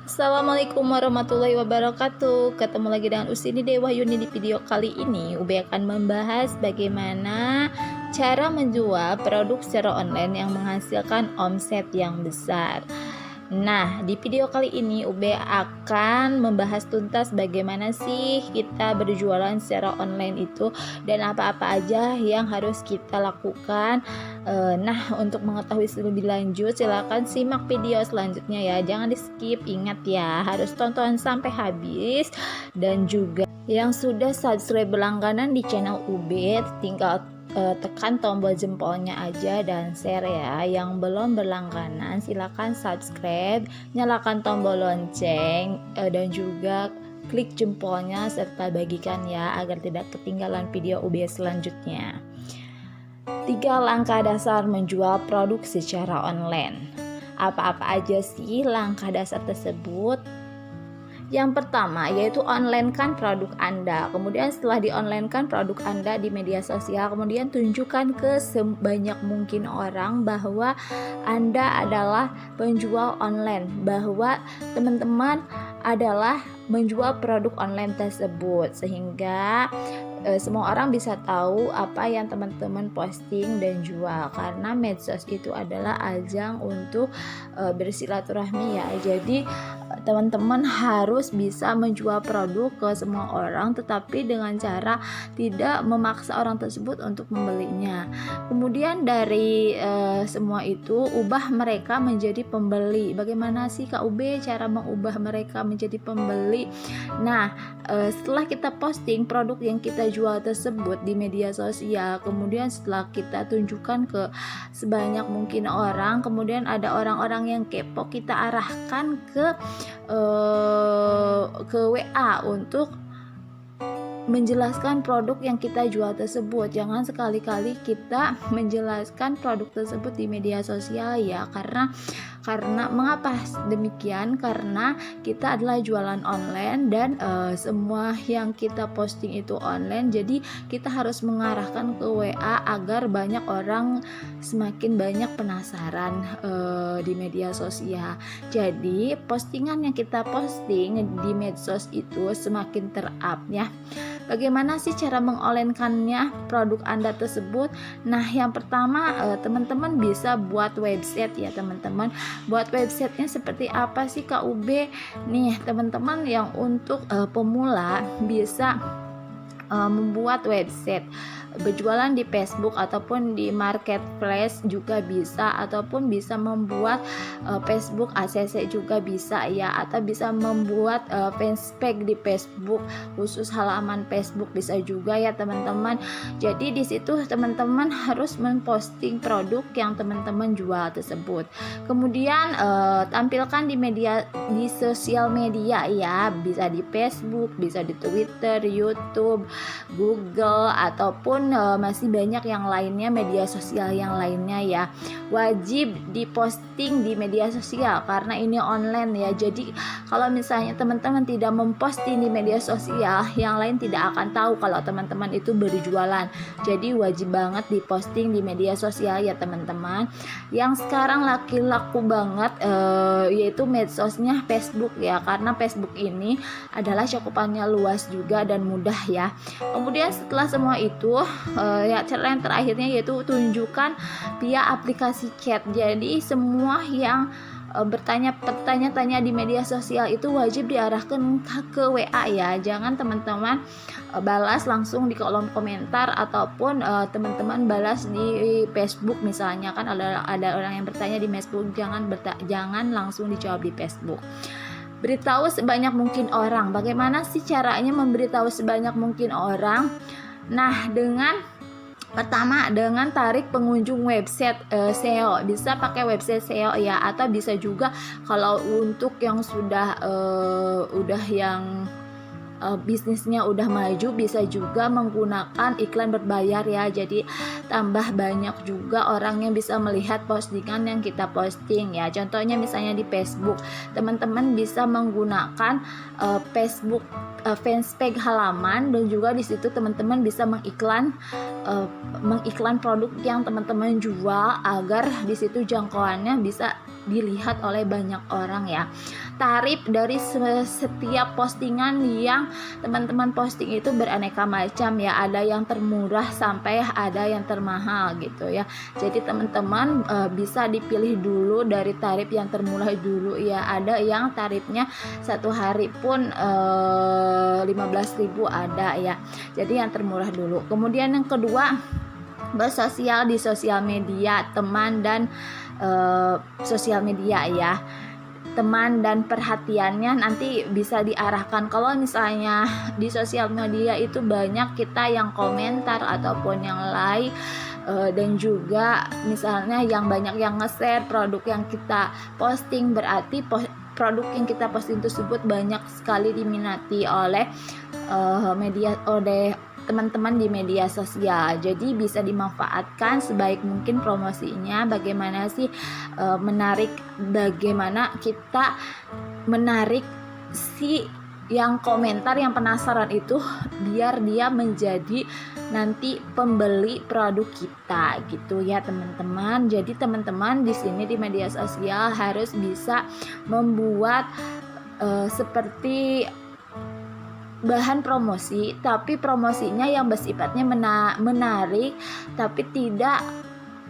Assalamualaikum warahmatullahi wabarakatuh. Ketemu lagi dengan Usini Dewa Yuni. Di video kali ini Ube akan membahas bagaimana cara menjual produk secara online yang menghasilkan omset yang besar. Nah, di video kali ini Ube akan membahas tuntas bagaimana sih kita berjualan secara online itu dan apa-apa aja yang harus kita lakukan. Nah, untuk mengetahui lebih lanjut silakan simak video selanjutnya ya. Jangan di skip, ingat ya, harus tonton sampai habis. Dan juga yang sudah subscribe berlangganan di channel Ube tinggal tekan tombol jempolnya aja dan share ya. Yang belum berlangganan silakan subscribe, nyalakan tombol lonceng dan juga klik jempolnya serta bagikan ya agar tidak ketinggalan video UB selanjutnya. 3 langkah dasar menjual produk secara online. Apa-apa aja sih langkah dasar tersebut? Yang pertama yaitu online-kan produk Anda. Kemudian setelah di-online-kan produk Anda di media sosial, kemudian tunjukkan ke sebanyak mungkin orang bahwa Anda adalah penjual online, bahwa teman-teman adalah menjual produk online tersebut, sehingga semua orang bisa tahu apa yang teman-teman posting dan jual, karena medsos itu adalah ajang untuk bersilaturahmi ya. Jadi teman-teman harus bisa menjual produk ke semua orang, tetapi dengan cara tidak memaksa orang tersebut untuk membelinya. Kemudian dari semua itu ubah mereka menjadi pembeli. Bagaimana sih Kak Ube cara mengubah mereka menjadi pembeli? Nah, setelah kita posting produk yang kita jual tersebut di media sosial, kemudian setelah kita tunjukkan ke sebanyak mungkin orang, kemudian ada orang-orang yang kepo, kita arahkan ke WA untuk menjelaskan produk yang kita jual tersebut. Jangan sekali-kali kita menjelaskan produk tersebut di media sosial ya, karena mengapa demikian? Karena kita adalah jualan online dan semua yang kita posting itu online. Jadi kita harus mengarahkan ke WA agar banyak orang, semakin banyak penasaran di media sosial. Jadi postingan yang kita posting di medsos itu semakin ter-up ya. Bagaimana sih cara mengonlinekannya produk Anda tersebut? Nah, yang pertama teman-teman bisa buat website ya teman-teman. Buat websitenya seperti apa sih Kak Ube? Nih teman-teman yang untuk pemula bisa membuat website, berjualan di Facebook ataupun di marketplace juga bisa, ataupun bisa membuat Facebook ACC juga bisa ya, atau bisa membuat fanspage di Facebook, khusus halaman Facebook bisa juga ya teman-teman. Jadi di situ teman-teman harus memposting produk yang teman-teman jual tersebut. Kemudian tampilkan di sosial media ya, bisa di Facebook, bisa di Twitter, YouTube, Google, ataupun masih banyak yang lainnya, media sosial yang lainnya ya. Wajib diposting di media sosial karena ini online ya. Jadi kalau misalnya teman-teman tidak memposting di media sosial, yang lain tidak akan tahu kalau teman-teman itu berjualan. Jadi wajib banget diposting di media sosial ya teman-teman. Yang sekarang laku banget yaitu medsosnya Facebook ya, karena Facebook ini adalah cakupannya luas juga dan mudah ya. Kemudian setelah semua itu ya, cara yang terakhirnya yaitu tunjukkan via aplikasi chat. Jadi semua yang bertanya di media sosial itu wajib diarahkan ke WA ya. Jangan teman-teman balas langsung di kolom komentar, ataupun teman-teman balas di Facebook misalnya, kan ada orang yang bertanya di Facebook, jangan langsung dijawab di Facebook. Beritahu sebanyak mungkin orang. Bagaimana sih caranya memberitahu sebanyak mungkin orang? Nah, pertama dengan tarik pengunjung website SEO. Bisa pakai website SEO ya, atau bisa juga kalau untuk yang sudah yang bisnisnya udah maju, bisa juga menggunakan iklan berbayar ya. Jadi tambah banyak juga orang yang bisa melihat postingan yang kita posting ya. Contohnya misalnya di Facebook, teman-teman bisa menggunakan Facebook fanspage halaman, dan juga di situ teman-teman bisa mengiklan produk yang teman-teman jual agar di situ jangkauannya bisa dilihat oleh banyak orang ya. Tarif dari setiap postingan yang teman-teman posting itu beraneka macam ya, ada yang termurah sampai ada yang termahal gitu ya. Jadi teman-teman bisa dipilih dulu dari tarif yang termurah dulu ya. Ada yang tarifnya satu hari pun 15.000 ada ya. Jadi yang termurah dulu. Kemudian yang kedua, bersosial di sosial media, teman dan sosial media ya. Teman dan perhatiannya nanti bisa diarahkan. Kalau misalnya di sosial media itu banyak kita yang komentar ataupun yang like, dan juga misalnya yang banyak yang nge-share produk yang kita posting, berarti produk yang kita posting tersebut banyak sekali diminati oleh teman-teman di media sosial. Jadi bisa dimanfaatkan sebaik mungkin promosinya. Bagaimana sih bagaimana kita menarik si yang komentar, yang penasaran itu, biar dia menjadi nanti pembeli produk kita gitu ya teman-teman. Jadi teman-teman di sini di media sosial harus bisa membuat seperti bahan promosi, tapi promosinya yang bersifatnya menarik tapi tidak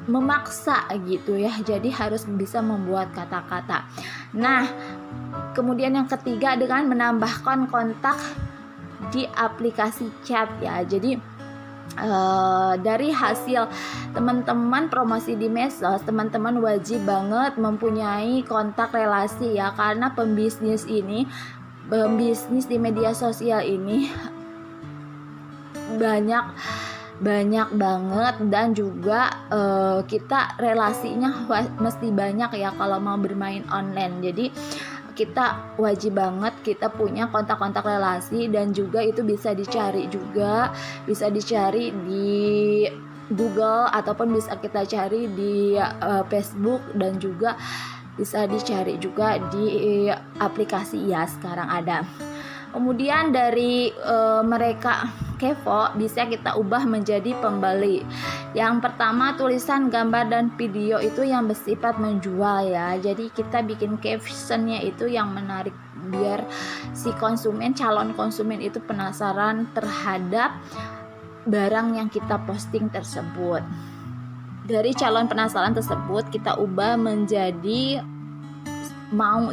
memaksa gitu ya. Jadi harus bisa membuat kata-kata. Nah, kemudian yang ketiga dengan menambahkan kontak di aplikasi chat ya. Jadi dari hasil teman-teman promosi di medsos, teman-teman wajib banget mempunyai kontak relasi ya, karena pembisnis di media sosial ini banyak banget, dan juga kita relasinya mesti banyak ya kalau mau bermain online. Jadi kita wajib banget kita punya kontak-kontak relasi, dan juga itu bisa dicari di Google ataupun bisa kita cari di Facebook, dan juga bisa dicari juga di aplikasi ya sekarang ada. Kemudian dari mereka kepo bisa kita ubah menjadi pembeli. Yang pertama, tulisan, gambar, dan video itu yang bersifat menjual ya. Jadi kita bikin captionnya itu yang menarik biar si calon konsumen itu penasaran terhadap barang yang kita posting tersebut. Dari calon penasaran tersebut kita ubah menjadi mau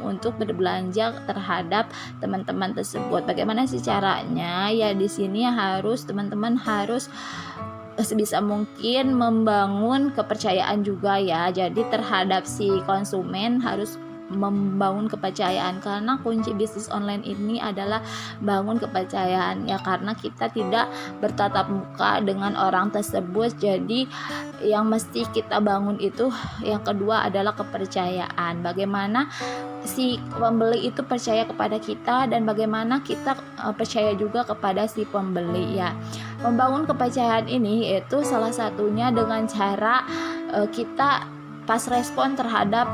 untuk berbelanja terhadap teman-teman tersebut. Bagaimana sih caranya? Ya di sini teman-teman harus sebisa mungkin membangun kepercayaan juga ya. Jadi terhadap si konsumen harus membangun kepercayaan, karena kunci bisnis online ini adalah bangun kepercayaan ya, karena kita tidak bertatap muka dengan orang tersebut. Jadi yang mesti kita bangun itu yang kedua adalah kepercayaan. Bagaimana si pembeli itu percaya kepada kita, dan bagaimana kita percaya juga kepada si pembeli ya. Membangun kepercayaan ini itu salah satunya dengan cara kita pas respon terhadap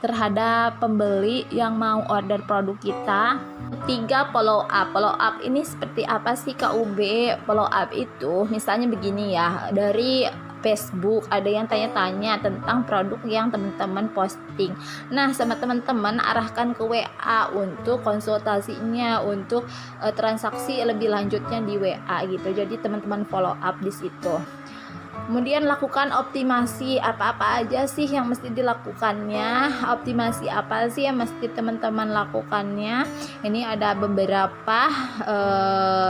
terhadap pembeli yang mau order produk kita. 3, follow up. Follow up ini seperti apa sih KUB? Follow up itu misalnya begini ya, dari Facebook ada yang tanya-tanya tentang produk yang teman-teman posting. Nah, sama teman-teman arahkan ke WA untuk konsultasinya, untuk transaksi lebih lanjutnya di WA gitu. Jadi teman-teman follow up di situ. Kemudian lakukan optimasi, apa-apa aja sih yang mesti dilakukannya, optimasi apa sih yang mesti teman-teman lakukannya. Ini ada beberapa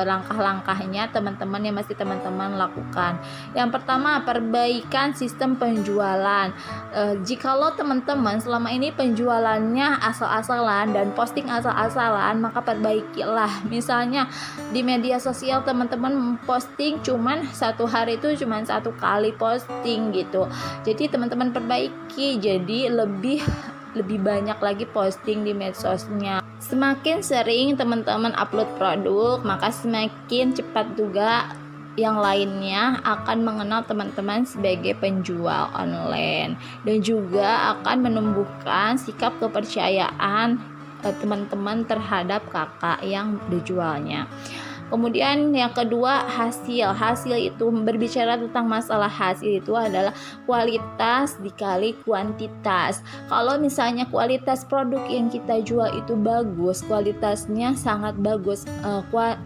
langkah-langkahnya teman-teman yang mesti teman-teman lakukan. Yang pertama, perbaikan sistem penjualan. Jikalau teman-teman selama ini penjualannya asal-asalan dan posting asal-asalan, maka perbaikilah. Misalnya di media sosial teman-teman posting cuman satu hari itu cuman satu kali posting gitu. Jadi teman-teman perbaiki, jadi lebih banyak lagi posting di medsosnya. Semakin sering teman-teman upload produk, maka semakin cepat juga yang lainnya akan mengenal teman-teman sebagai penjual online, dan juga akan menumbuhkan sikap kepercayaan teman-teman terhadap kakak yang dijualnya. Kemudian yang kedua, hasil itu berbicara tentang masalah hasil itu adalah kualitas dikali kuantitas. Kalau misalnya kualitas produk yang kita jual itu bagus, kualitasnya sangat bagus,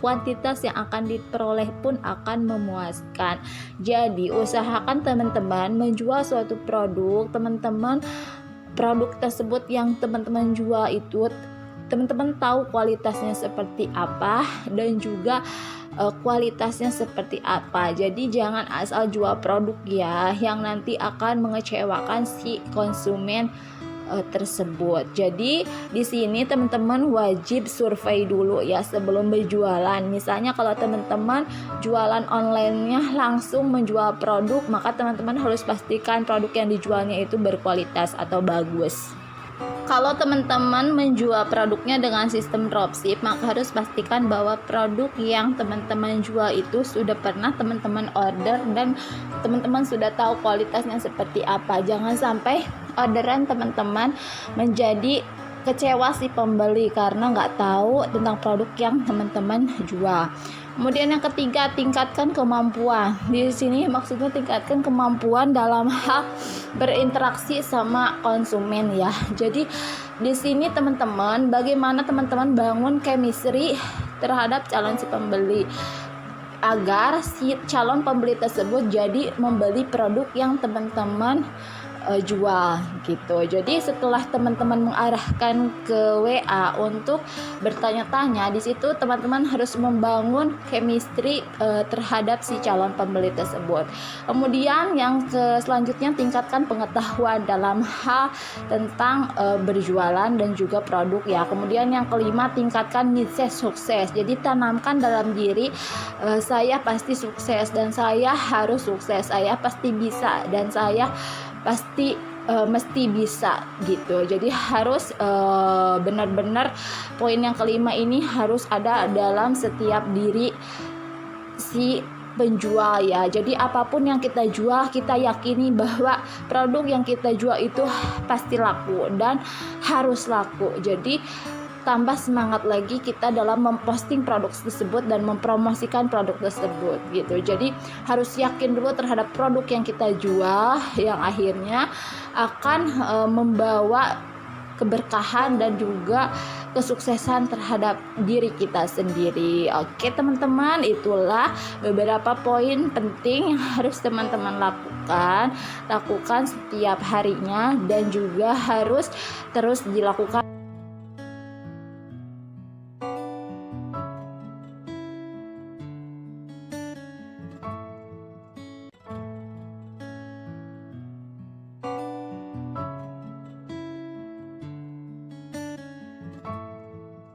kuantitas yang akan diperoleh pun akan memuaskan. Jadi usahakan teman-teman menjual suatu produk, produk tersebut yang teman-teman jual itu teman-teman tahu kualitasnya seperti apa dan juga kualitasnya seperti apa. Jadi jangan asal jual produk ya, yang nanti akan mengecewakan si konsumen tersebut. Jadi di sini teman-teman wajib survei dulu ya sebelum berjualan. Misalnya kalau teman-teman jualan online-nya langsung menjual produk, maka teman-teman harus pastikan produk yang dijualnya itu berkualitas atau bagus. Kalau teman-teman menjual produknya dengan sistem dropship, maka harus pastikan bahwa produk yang teman-teman jual itu sudah pernah teman-teman order dan teman-teman sudah tahu kualitasnya seperti apa. Jangan sampai orderan teman-teman menjadi kecewa si pembeli karena nggak tahu tentang produk yang teman-teman jual. Kemudian yang ketiga, tingkatkan kemampuan. Di sini maksudnya tingkatkan kemampuan dalam hal berinteraksi sama konsumen ya. Jadi di sini teman-teman, bagaimana teman-teman bangun chemistry terhadap calon si pembeli agar si calon pembeli tersebut jadi membeli produk yang teman-teman jual gitu. Jadi setelah teman-teman mengarahkan ke WA untuk bertanya-tanya, di situ teman-teman harus membangun chemistry terhadap si calon pembeli tersebut. Kemudian yang selanjutnya, tingkatkan pengetahuan dalam hal tentang berjualan dan juga produk ya. Kemudian yang kelima, tingkatkan mindset sukses. Jadi tanamkan dalam diri saya pasti sukses dan saya harus sukses, saya pasti bisa dan saya pasti mesti bisa gitu. Jadi harus benar-benar poin yang kelima ini harus ada dalam setiap diri si penjual ya. Jadi apapun yang kita jual, kita yakini bahwa produk yang kita jual itu pasti laku dan harus laku. Jadi tambah semangat lagi kita dalam memposting produk tersebut dan mempromosikan produk tersebut gitu. Jadi harus yakin dulu terhadap produk yang kita jual, yang akhirnya akan membawa keberkahan dan juga kesuksesan terhadap diri kita sendiri. Oke teman-teman, itulah beberapa poin penting yang harus teman-teman lakukan setiap harinya dan juga harus terus dilakukan